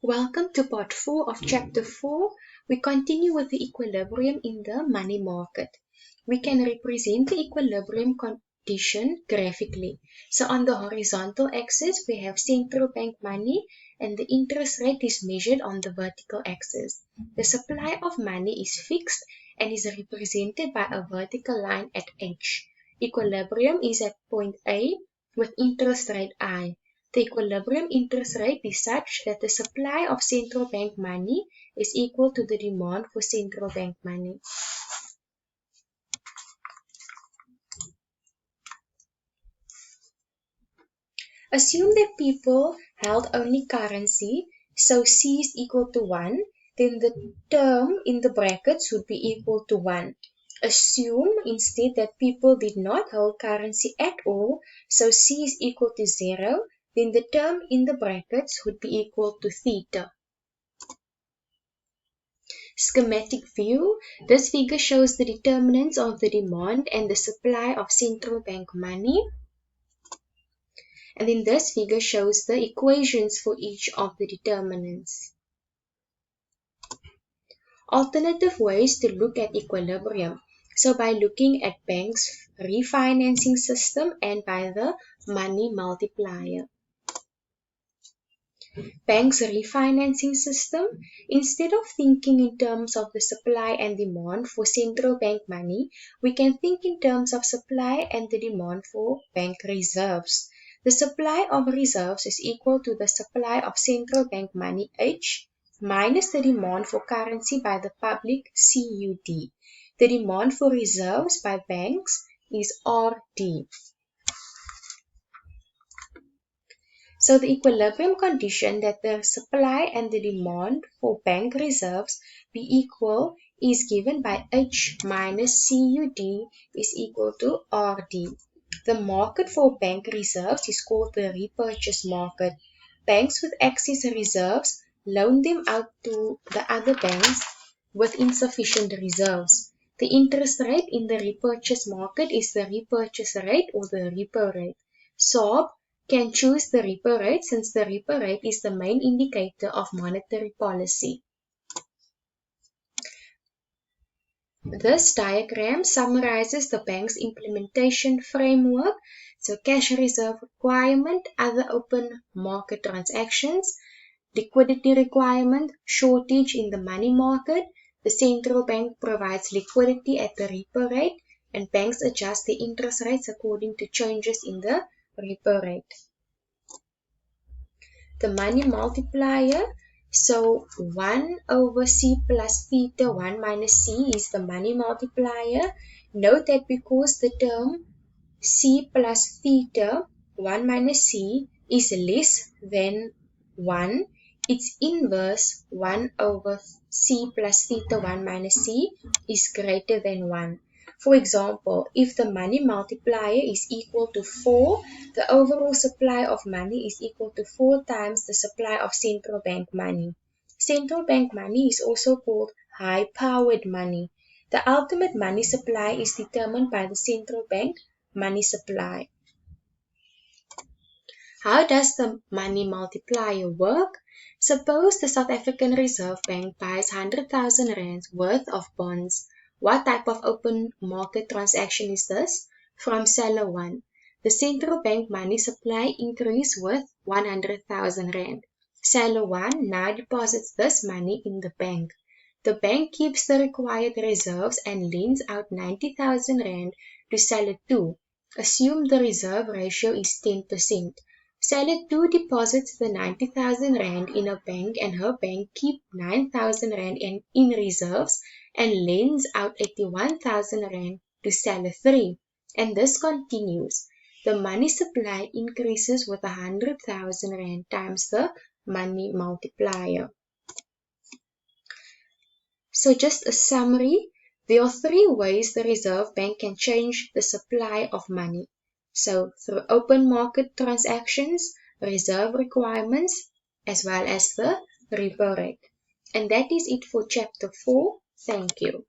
Welcome to part 4 of chapter 4. We continue with the equilibrium in the money market. We can represent the equilibrium condition graphically. So on the horizontal axis, we have central bank money and the interest rate is measured on the vertical axis. The supply of money is fixed and is represented by a vertical line at H. Equilibrium is at point A with interest rate I. The equilibrium interest rate is such that the supply of central bank money is equal to the demand for central bank money. Assume that people held only currency, so C is equal to 1, then the term in the brackets would be equal to 1. Assume instead that people did not hold currency at all, so C is equal to 0, then the term in the brackets would be equal to theta. Schematic view. This figure shows the determinants of the demand and the supply of central bank money. And then this figure shows the equations for each of the determinants. Alternative ways to look at equilibrium. So by looking at banks' refinancing system and by the money multiplier. Banks' refinancing system, instead of thinking in terms of the supply and demand for central bank money, we can think in terms of supply and the demand for bank reserves. The supply of reserves is equal to the supply of central bank money H minus the demand for currency by the public CUD. The demand for reserves by banks is RD. So the equilibrium condition that the supply and the demand for bank reserves be equal is given by H minus CUD is equal to RD. The market for bank reserves is called the repurchase market. Banks with excess reserves loan them out to the other banks with insufficient reserves. The interest rate in the repurchase market is the repurchase rate or the repo rate. SARB can choose the repo rate since the repo rate is the main indicator of monetary policy. This diagram summarizes the bank's implementation framework. So cash reserve requirement, other open market transactions, liquidity requirement, shortage in the money market. The central bank provides liquidity at the repo rate and banks adjust the interest rates according to changes in the repo rate. The money multiplier, so 1 over C plus theta 1 minus C is the money multiplier. Note that because the term C plus theta 1 minus C is less than 1, its inverse 1 over C plus theta 1 minus C is greater than 1. For example, if the money multiplier is equal to 4, the overall supply of money is equal to 4 times the supply of central bank money. Central bank money is also called high-powered money. The ultimate money supply is determined by the central bank money supply. How does the money multiplier work? Suppose the South African Reserve Bank buys 100,000 rands worth of bonds. What type of open market transaction is this? From seller 1. The central bank money supply increased with 100,000 rand. Seller 1 now deposits this money in the bank. The bank keeps the required reserves and lends out 90,000 rand to seller 2. Assume the reserve ratio is 10%. Seller 2 deposits the 90,000 rand in a bank and her bank keeps 9,000 rand in reserves and lends out 81,000 rand to seller 3. And this continues. The money supply increases with 100,000 rand times the money multiplier. So just a summary, there are 3 ways the Reserve Bank can change the supply of money. So through open market transactions, reserve requirements, as well as the repo rate. And that is it for chapter 4. Thank you.